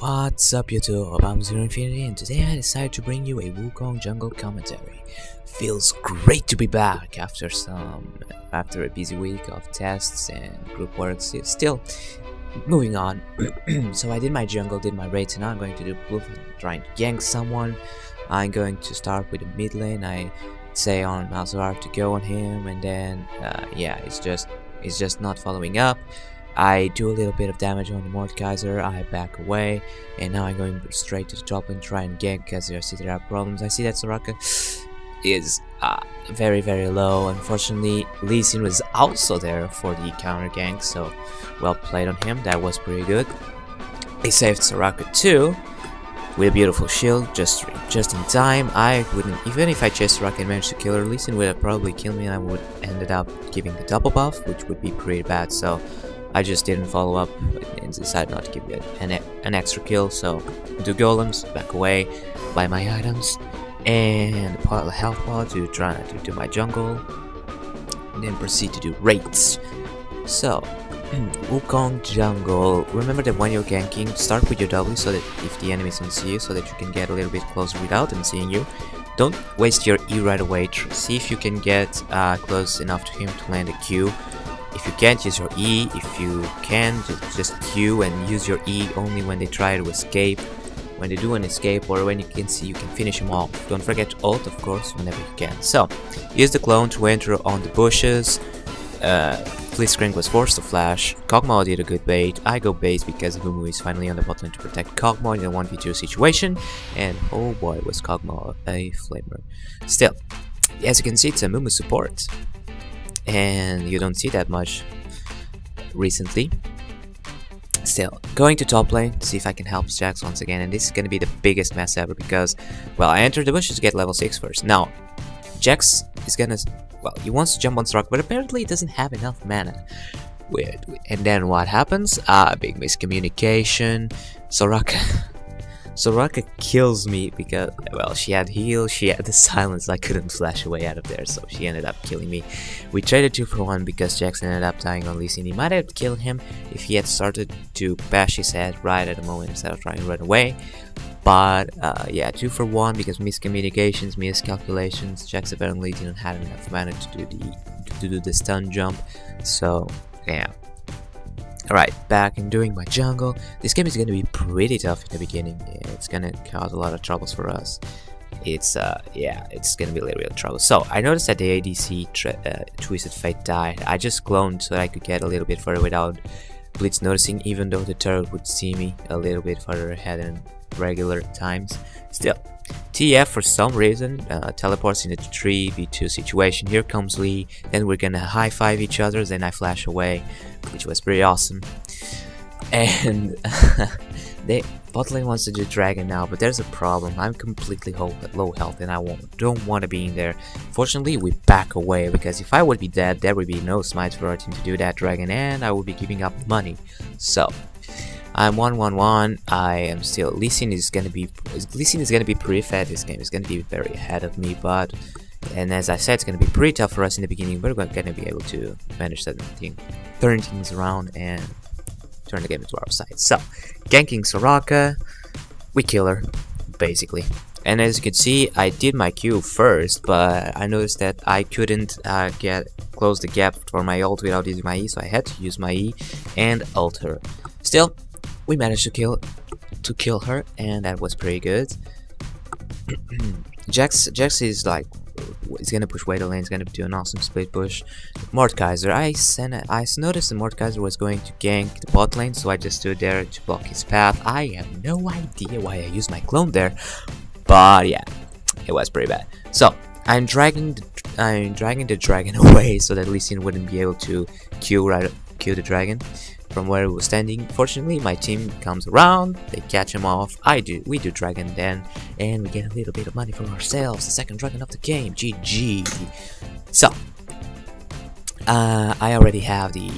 What's up YouTube, I'm Zero Infinity and today I decided to bring you a Wukong Jungle commentary. Feels great to be back after a busy week of tests and group work. Still moving on. So I did my jungle, did my raids, and now I'm going to do blue, trying to gank someone. I'm going to start with the mid lane. I say on Masteries to go on him, and then yeah, it's just not following up. I do a little bit of damage on the Mordekaiser, I back away, and now I'm going straight to the top and try and gank because there are problems. I see that Soraka is very low. Unfortunately, Lee Sin was also there for the counter gank, so well played on him. That was pretty good. He saved Soraka too with a beautiful shield, just in time. I wouldn't, even if I chased Soraka and managed to kill her, Lee Sin would have probably killed me and I would ended up giving the double buff, which would be pretty bad. So I just didn't follow up and decided not to give you an extra kill. So do golems, back away, buy my items, and a health pod to try to do my jungle, and then proceed to do raids. So Wukong Jungle. Remember that when you're ganking, start with your W so that if the enemies don't see you, so that you can get a little bit closer without them seeing you. Don't waste your E right away. See if you can get close enough to him to land a Q. If you can't, use your E. If you can, just Q and use your E only when they try to escape. When they do an escape, or when you can see, you can finish them off. Don't forget to ult, of course, whenever you can. So, use the clone to enter on the bushes. Blitzcrank was forced to flash. Kog'Maw did a good bait. I go base because Mumu is finally on the bottom to protect Kog'Maw in a 1v2 situation. And oh boy, was Kog'Maw a flamer. Still, as you can see, it's a Mumu support. And you don't see that much recently. Still, going to top lane to see if I can help Jax once again, and this is going to be the biggest mess ever because, well, I entered the bushes to get level 6 first. Now, Jax is gonna, well, he wants to jump on Soraka, but apparently he doesn't have enough mana. Weird. And then what happens? Big miscommunication. Soraka kills me because, well, she had heal, she had the silence, I couldn't flash away out of there, so she ended up killing me. We traded 2 for 1 because Jackson ended up dying on Lee Sin. He might have killed him if he had started to bash his head right at the moment instead of trying to run away. But yeah, 2 for 1 because miscommunications, miscalculations. Jackson apparently didn't have enough mana to do the stun jump, so yeah. Alright, back and doing my jungle. This game is going to be pretty tough in the beginning. Yeah, it's going to cause a lot of troubles for us. Yeah, it's going to be a little bit of trouble. So, I noticed that the ADC Twisted Fate died. I just cloned so that I could get a little bit further without Blitz noticing, even though the turret would see me a little bit further ahead than regular times. Still, TF for some reason teleports in a 3v2 situation. Here comes Lee, then we're gonna high-five each other, then I flash away, which was pretty awesome. And bot lane wants to do dragon now, but there's a problem. I'm completely low health and I don't want to be in there. Fortunately, we back away because if I would be dead, there would be no smites for our team to do that dragon, and I would be giving up money. So I'm 1-1-1. I am still. Lee Sin is gonna be pretty fat this game. It's gonna be very ahead of me, and as I said, it's gonna be pretty tough for us in the beginning. But we're gonna be able to manage that thing, turn things around, and turn the game into our side. So, ganking Soraka, we kill her basically. And as you can see, I did my Q first, but I noticed that I couldn't close the gap for my ult without using my E, so I had to use my E and ult her. Still, we managed to kill her, and that was pretty good. Jax is like, he's gonna push way the lane, he's gonna do an awesome split push. Mordekaiser, I noticed the Mordekaiser was going to gank the bot lane, so I just stood there to block his path. I have no idea why I used my clone there, but yeah, it was pretty bad. So I'm dragging the dragon away so that Lee Sin wouldn't be able to Q the dragon from where it was standing. Fortunately, my team comes around, they catch him off. We do dragon then, and we get a little bit of money for ourselves. The second dragon of the game, GG. So, I already have the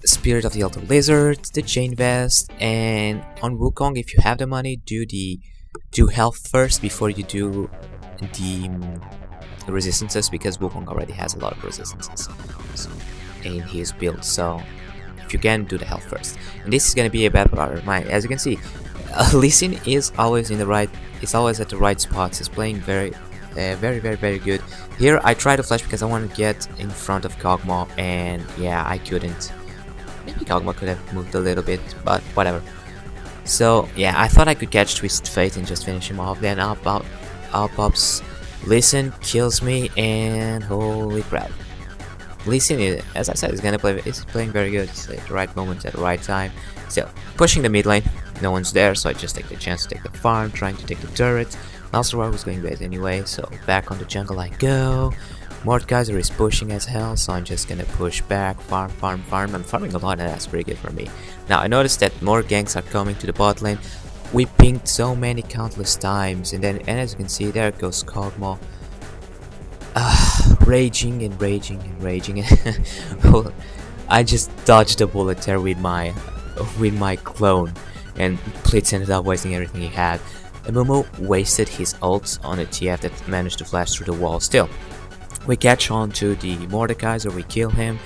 Spirit of the Altar Lizard, the Chain Vest, and on Wukong, if you have the money, do health first before you do the resistances, because Wukong already has a lot of resistances in his build. So if you can, do the health first. And this is gonna be a bad part of mine. As you can see, Lee Sin is always in the right. Is always at the right spots. He's playing very good. Here I try to flash because I want to get in front of Kog'Maw, and yeah, I couldn't. Maybe Kog'Maw could have moved a little bit, but whatever. So yeah, I thought I could catch Twisted Fate and just finish him off. Then up pops Lee Sin, kills me, and holy crap! Lee Sin, as I said, is playing very good. He's at the right moment at the right time. So pushing the mid lane, no one's there, so I just take the chance to take the farm, trying to take the turret. Masteries was going bad anyway, so back on the jungle I go. Mordekaiser is pushing as hell, so I'm just gonna push back, farm. I'm farming a lot, and that's pretty good for me. Now I noticed that more ganks are coming to the bot lane. We pinged so many countless times, and as you can see, there goes Kog'Maw. Raging. I just dodged a bullet there with my clone, and Blitz ended up wasting everything he had. And Momo wasted his ult on a TF that managed to flash through the wall. Still, we catch on to the Mordekaiser, we kill him.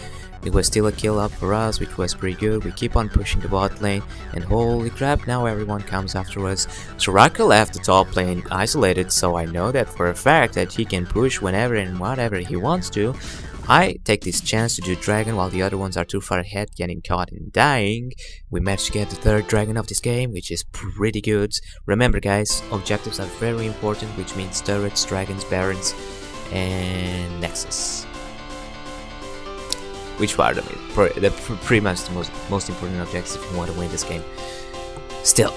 It was still a kill up for us, which was pretty good. We keep on pushing the bot lane, and holy crap, now everyone comes after us. Soraka left the top lane isolated, so I know that for a fact that he can push whenever and whatever he wants to. I take this chance to do dragon while the other ones are too far ahead, getting caught and dying. We managed to get the third dragon of this game, which is pretty good. Remember guys, objectives are very important, which means turrets, dragons, barons, and nexus. Which part of it? They're pretty much the most important objectives if you want to win this game. Still,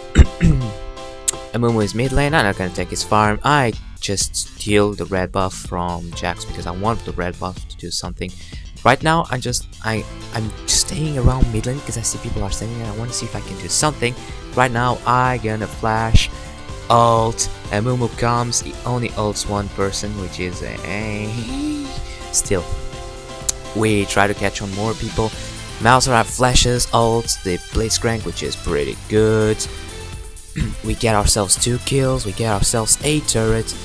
Amumu is mid lane. I'm not gonna take his farm. I just steal the red buff from Jax because I want the red buff to do something. Right now, I'm just staying around mid lane because I see people are standing there. I want to see if I can do something. Right now, I gonna flash, ult. Amumu comes. He only ults one person, which is still. We try to catch on more people. Mouser have flashes, ults, the Blitzcrank, which is pretty good. We get ourselves 2 kills, we get ourselves a turret,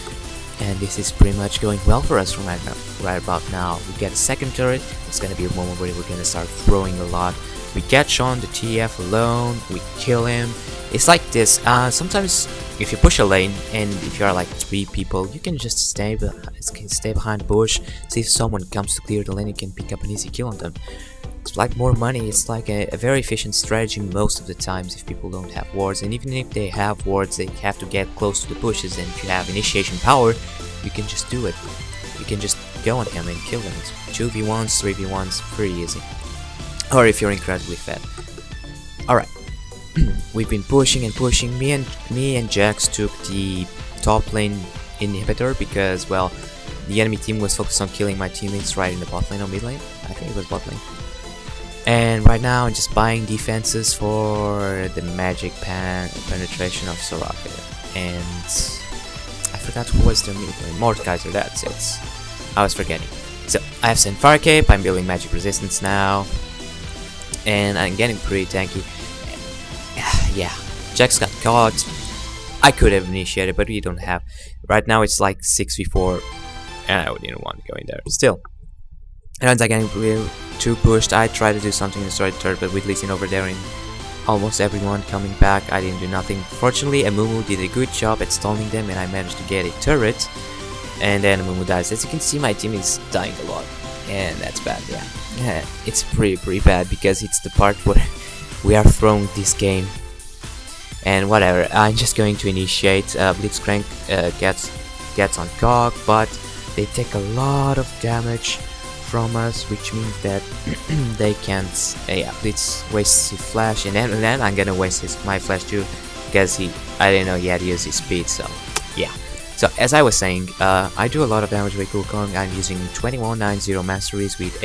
and this is pretty much going well for us right about now. We get a second turret. It's gonna be a moment where we're gonna start throwing a lot. We catch on the TF alone, we kill him. It's like this, sometimes if you push a lane and if you are like 3 people, you can just stay behind the bush, see if someone comes to clear the lane, you can pick up an easy kill on them. It's like more money. It's like a very efficient strategy most of the times if people don't have wards, and even if they have wards, they have to get close to the bushes, and if you have initiation power, you can just do it. You can just go on him and kill him. It's 2v1s, 3v1s, pretty easy. Or if you're incredibly fat. Alright. We've been pushing and pushing. Me and Jax took the top lane inhibitor because, well, the enemy team was focused on killing my teammates right in the bot lane or mid lane. I think it was bot lane. And right now I'm just buying defenses for the magic penetration of Soraka. And I forgot who was the mid lane. Mordekaiser, that's it. I was forgetting. So I have sent Fire Cape, I'm building magic resistance now. And I'm getting pretty tanky. Yeah, Jax got caught. I could have initiated, but we don't have. Right now it's like 6v4, and I didn't want to go in there. Still, and once again, we're too pushed. I tried to do something to destroy the turret, but with Lee Sin over there and almost everyone coming back, I didn't do nothing. Fortunately, Amumu did a good job at stalling them, and I managed to get a turret. And then Amumu dies. As you can see, my team is dying a lot, and that's bad. Yeah, it's pretty bad because it's the part where we are throwing this game. And whatever, I'm just going to initiate. Blitzcrank gets on Cog, but they take a lot of damage from us, which means that they can't. Yeah, Blitz wastes his flash, and then I'm gonna waste my flash too, because I didn't know he had used his speed. So yeah. So as I was saying, I do a lot of damage with Wukong. I'm using 2190 Masteries with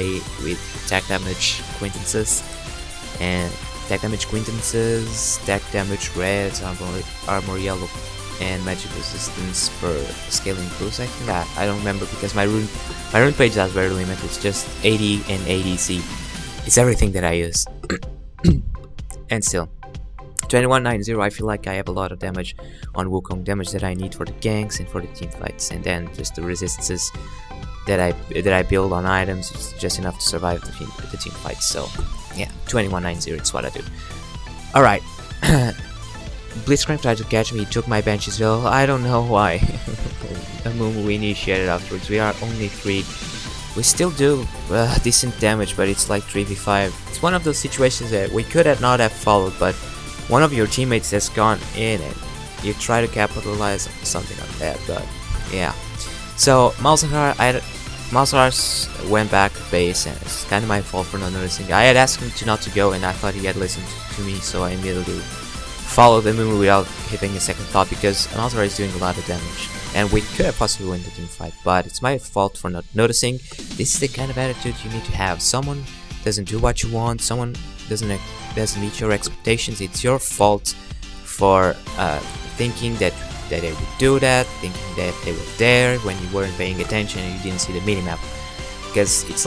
attack damage quintances and. Attack damage quintances, attack damage reds, armor yellow, and magic resistance per scaling boost. I think I don't remember because my rune page is very limited. It's just 80 and ADC. It's everything that I use. And still, 2190. I feel like I have a lot of damage on Wukong, damage that I need for the ganks and for the team fights, and then just the resistances that I build on items is just enough to survive the team fights. So yeah, 2190, it's what I do. Alright. Blitzcrank tried to catch me, he took my bench as well. I don't know why. A move we initiated afterwards. We are only 3. We still do decent damage, but it's like 3v5. It's one of those situations that we could have not have followed, but one of your teammates has gone in and you try to capitalize on something like that. But yeah. So Malzahar went back to base, and it's kind of my fault for not noticing. I had asked him not to go, and I thought he had listened to me, so I immediately followed the move without having a second thought, because Malzahar is doing a lot of damage. And we could have possibly won the team fight, but it's my fault for not noticing. This is the kind of attitude you need to have. Someone doesn't do what you want, someone doesn't meet your expectations. It's your fault for thinking that they would do that, thinking that they were there when you weren't paying attention and you didn't see the minimap. Because it's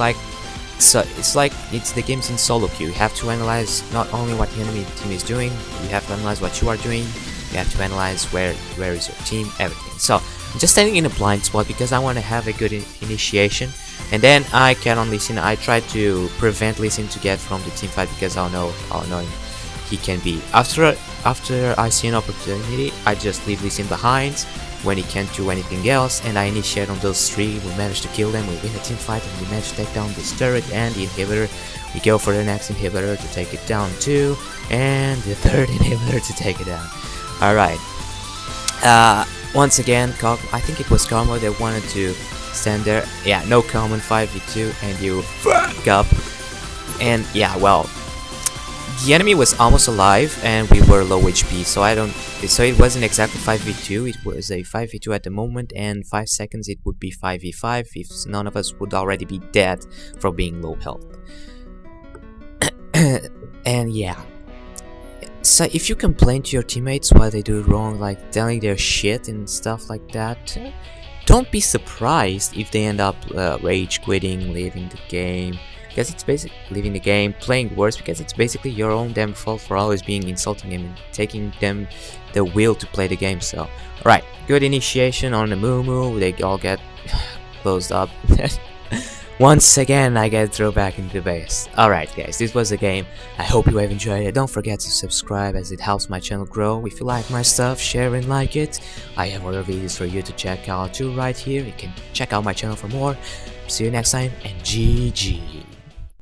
the games in solo queue. You have to analyze not only what the enemy team is doing, you have to analyze what you are doing. You have to analyze where is your team, everything. So I'm just standing in a blind spot because I want to have a good initiation, and then I can on Lee Sin. I try to prevent Lee Sin to get from the team fight because I know how annoying he can be. After I see an opportunity, I just leave Lee Sin behind when he can't do anything else, and I initiate on those 3. We manage to kill them, we win a team fight, and we manage to take down this turret and the inhibitor. We go for the next inhibitor to take it down too, and the 3rd inhibitor to take it down. Alright, once again, I think it was Karma that wanted to stand there. Yeah, no common 5v2, and you fuck up. And yeah, well, the enemy was almost alive, and we were low HP, so it wasn't exactly 5v2, it was a 5v2 at the moment, and 5 seconds it would be 5v5 if none of us would already be dead from being low health. And yeah. So if you complain to your teammates while they do wrong, like telling their shit and stuff like that, don't be surprised if they end up rage quitting, leaving the game, because it's basically leaving the game, playing worse, because it's basically your own damn fault for always being insulting them and taking them the will to play the game. So alright, good initiation on the Moo, they all get closed up. Once again, I get thrown back into the base. Alright guys, this was the game. I hope you have enjoyed it. Don't forget to subscribe, as it helps my channel grow. If you like my stuff, share and like it. I have other videos for you to check out too right here. You can check out my channel for more. See you next time, and GG.